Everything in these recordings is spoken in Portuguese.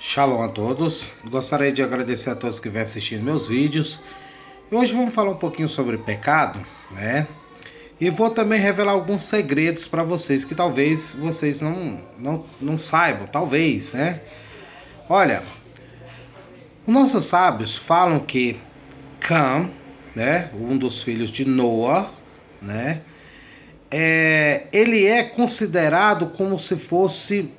Shalom a todos, gostaria de agradecer a todos que vêm assistindo meus vídeos. E hoje vamos falar um pouquinho sobre pecado, né? E vou também revelar alguns segredos para vocês que talvez vocês não saibam, talvez, né? Olha, os nossos sábios falam que Cã, né, um dos filhos de Noa, né, ele é considerado como se fosse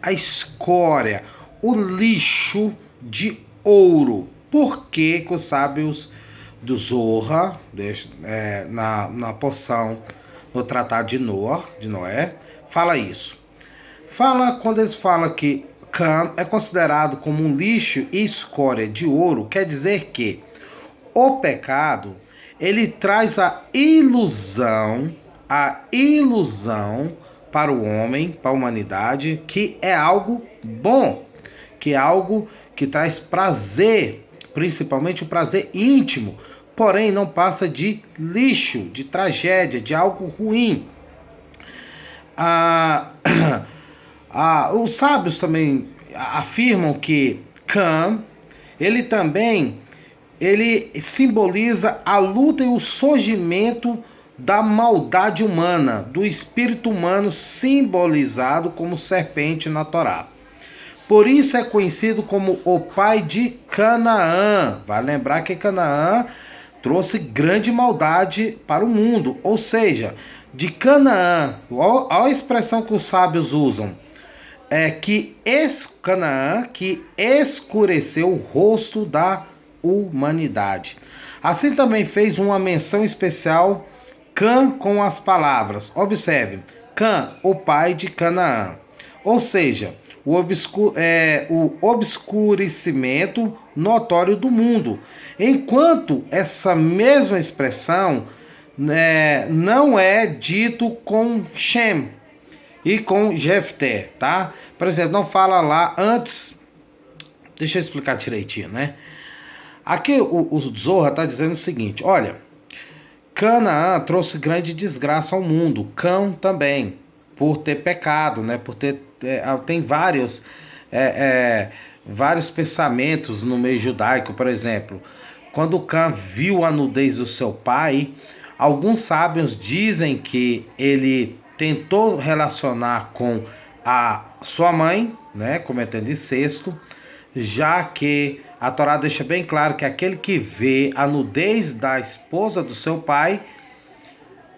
a escória, o lixo de ouro. Por que que os sábios do Zohar, na porção, no Tratado de Noé, fala isso? Fala, quando eles falam que Cã é considerado como um lixo e escória de ouro, quer dizer que o pecado, ele traz a ilusão para o homem, para a humanidade, que é algo bom, que é algo que traz prazer, principalmente o prazer íntimo, porém não passa de lixo, de tragédia, de algo ruim. Ah, os sábios também afirmam que Cã, ele também ele simboliza a luta e o surgimento da maldade humana, do espírito humano simbolizado como serpente na Torá. Por isso é conhecido como o pai de Canaã. Vai lembrar que Canaã trouxe grande maldade para o mundo, ou seja, de Canaã, olha a expressão que os sábios usam, Canaã que escureceu o rosto da humanidade. Assim também fez uma menção especial Cã com as palavras. Observe, Cã, o pai de Canaã. Ou seja, o obscurecimento notório do mundo. Enquanto essa mesma expressão não é dito com Shem e com Jefté, tá? Por exemplo, não fala lá antes. Deixa eu explicar direitinho, né? Aqui o Zohar está dizendo o seguinte: olha, Canaã trouxe grande desgraça ao mundo, Cão também, por ter pecado, né? Por ter tem vários pensamentos no meio judaico, por exemplo. Quando Cã viu a nudez do seu pai, alguns sábios dizem que ele tentou relacionar com a sua mãe, né, cometendo incesto, já que a Torá deixa bem claro que aquele que vê a nudez da esposa do seu pai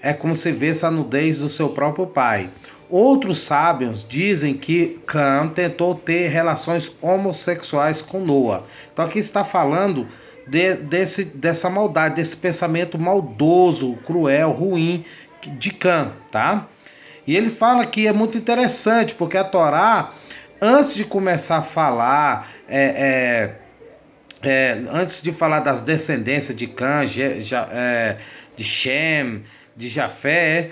é como se visse a nudez do seu próprio pai. Outros sábios dizem que Cã tentou ter relações homossexuais com Noa. Então aqui está falando dessa maldade, desse pensamento maldoso, cruel, ruim de Cã, tá? E ele fala que é muito interessante, porque a Torá, antes de começar a falar, antes de falar das descendências de Cã, de Shem, de Jafé,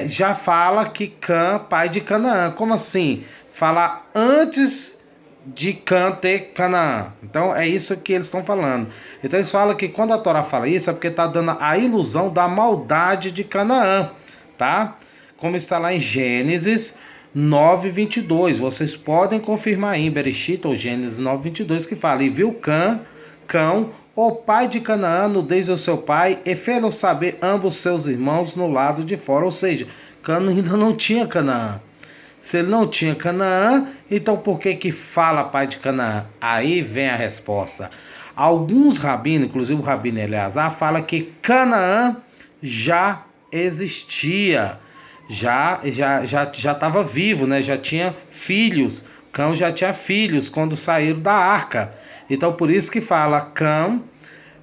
já fala que Cã, pai de Canaã. Como assim? Falar antes de Cã ter Canaã. Então é isso que eles estão falando. Então eles falam que quando a Torá fala isso é porque está dando a ilusão da maldade de Canaã, tá? Como está lá em Gênesis 9:22. Vocês podem confirmar aí em Bereshit ou Gênesis 9:22 que fala: e viu Cão, o pai de Canaã, nudez do seu pai, e fez-o saber ambos seus irmãos no lado de fora. Ou seja, Cã ainda não tinha Canaã. Se ele não tinha Canaã, então por que que fala pai de Canaã? Aí vem a resposta. Alguns rabinos, inclusive o rabino Eleazar, fala que Canaã já existia, já estava vivo, né? Já tinha filhos. Cão já tinha filhos quando saíram da arca. Então por isso que fala Cão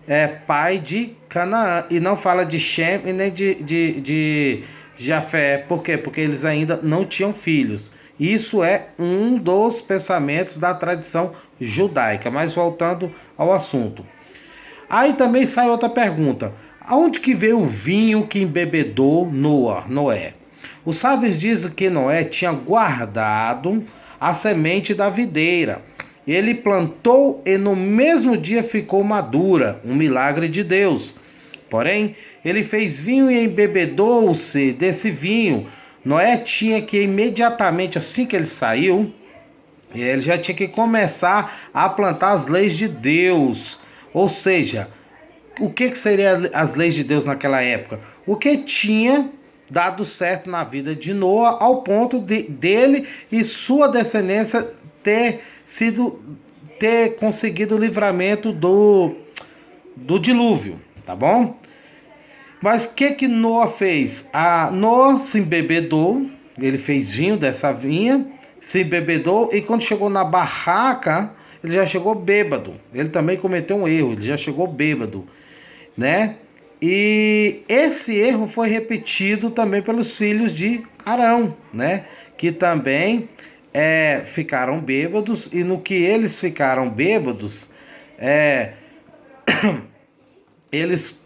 é pai de Canaã e não fala de Shem e nem de Jafé. Por quê? Porque eles ainda não tinham filhos. Isso é um dos pensamentos da tradição judaica. Mas voltando ao assunto. Aí também sai outra pergunta. Aonde que veio o vinho que embebedou Noé? Os sábios dizem que Noé tinha guardado a semente da videira. Ele plantou e no mesmo dia ficou madura, um milagre de Deus. Porém, ele fez vinho e embebedou-se desse vinho. Noé tinha que imediatamente, assim que ele saiu, Ele já tinha que começar a plantar as leis de Deus. Ou seja, o que seriam as leis de Deus naquela época? O que tinha dado certo na vida de Noa ao ponto dele e sua descendência ter conseguido o livramento do dilúvio, tá bom? Mas o que Noa fez? Noa se embebedou, ele fez vinho dessa vinha, se embebedou e quando chegou na barraca, ele já chegou bêbado. Ele também cometeu um erro, ele já chegou bêbado, né? E esse erro foi repetido também pelos filhos de Arão, né? Que também ficaram bêbados e no que eles ficaram bêbados, eles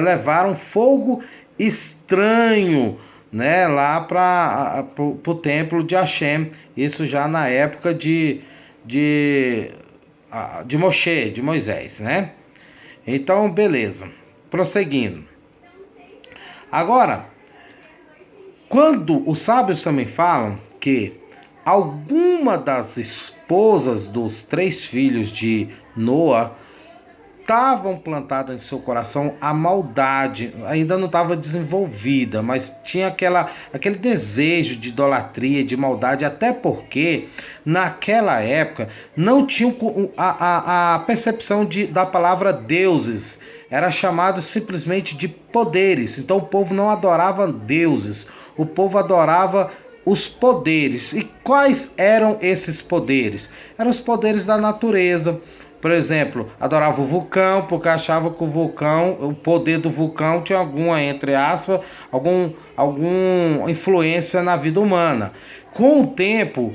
levaram fogo estranho, né, lá para o templo de Hashem. Isso já na época de Moshe, de Moisés, né? Então, beleza. Prosseguindo. Agora, quando os sábios também falam que alguma das esposas dos 3 filhos de Noa estavam plantadas em seu coração a maldade, ainda não estava desenvolvida, mas tinha aquele desejo de idolatria, de maldade, até porque naquela época não tinha a percepção da palavra deuses, era chamado simplesmente de poderes, então o povo não adorava deuses, o povo adorava os poderes. E quais eram esses poderes? Eram os poderes da natureza. Por exemplo, adorava o vulcão porque achava que o poder do vulcão tinha alguma, entre aspas, alguma influência na vida humana. Com o tempo,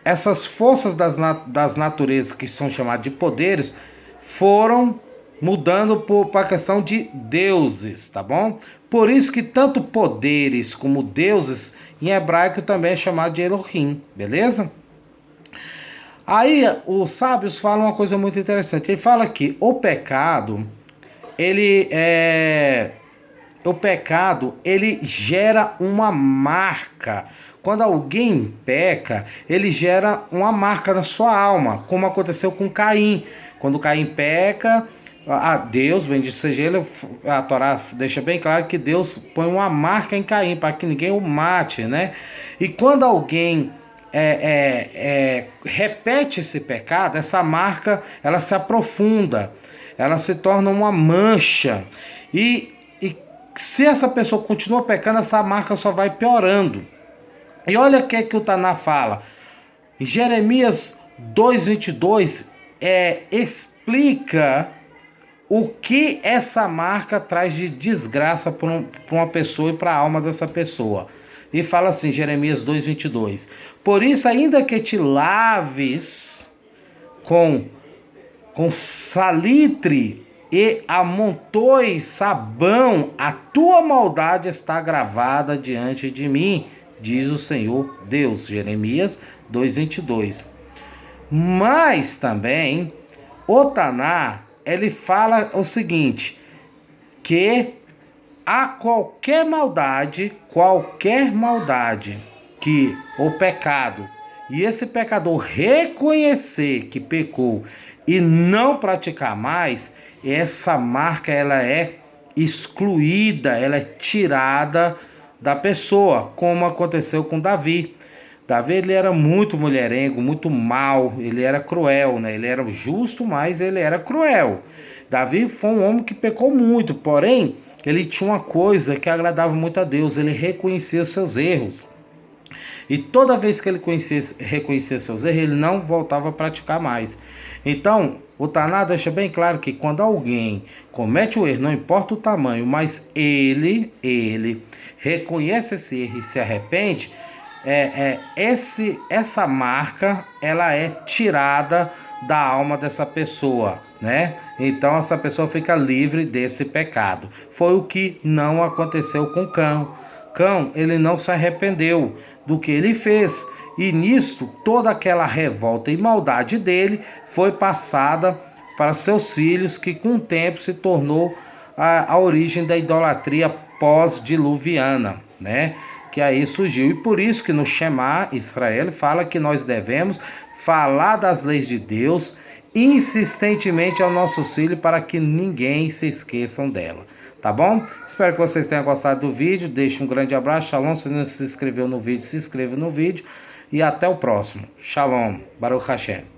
essas forças das naturezas que são chamadas de poderes foram mudando para a questão de deuses, tá bom? Por isso que tanto poderes como deuses em hebraico também é chamado de Elohim, beleza? Aí os sábios falam uma coisa muito interessante. Ele fala que o pecado, ele gera uma marca. Quando alguém peca, ele gera uma marca na sua alma, como aconteceu com Caim. Quando Caim peca, Deus, bendito seja ele, a Torá deixa bem claro que Deus põe uma marca em Caim para que ninguém o mate, né? E quando alguém repete esse pecado, essa marca ela se aprofunda, ela se torna uma mancha e se essa pessoa continua pecando, essa marca só vai piorando. E olha o que o Taná fala em Jeremias 2:22, explica o que essa marca traz de desgraça para uma pessoa e para a alma dessa pessoa. E fala assim, Jeremias 2:22. Por isso, ainda que te laves com salitre e amontoes sabão, a tua maldade está gravada diante de mim, diz o Senhor Deus. Jeremias 2:22. Mas também, o Taná, ele fala o seguinte, que a qualquer maldade que o pecado, e esse pecador reconhecer que pecou e não praticar mais, essa marca ela é excluída, ela é tirada da pessoa, como aconteceu com Davi. Davi ele era muito mulherengo, muito mau, ele era cruel, né? Ele era justo, mas ele era cruel. Davi foi um homem que pecou muito, porém ele tinha uma coisa que agradava muito a Deus, ele reconhecia seus erros. E toda vez que ele reconhecia seus erros, ele não voltava a praticar mais. Então, o Taná deixa bem claro que quando alguém comete o erro, não importa o tamanho, mas ele reconhece esse erro e se arrepende, essa marca ela é tirada da alma dessa pessoa, né? Então essa pessoa fica livre desse pecado. Foi o que não aconteceu com Cão. Cão, ele não se arrependeu do que ele fez. E nisso, toda aquela revolta e maldade dele foi passada para seus filhos, que com o tempo se tornou a origem da idolatria pós-diluviana, né? Que aí surgiu. E por isso que no Shema Israel fala que nós devemos falar das leis de Deus insistentemente ao nosso filho para que ninguém se esqueçam dela. Tá bom? Espero que vocês tenham gostado do vídeo. Deixe um grande abraço. Shalom. Se não se inscreveu no vídeo, se inscreva no vídeo. E até o próximo. Shalom. Baruch Hashem.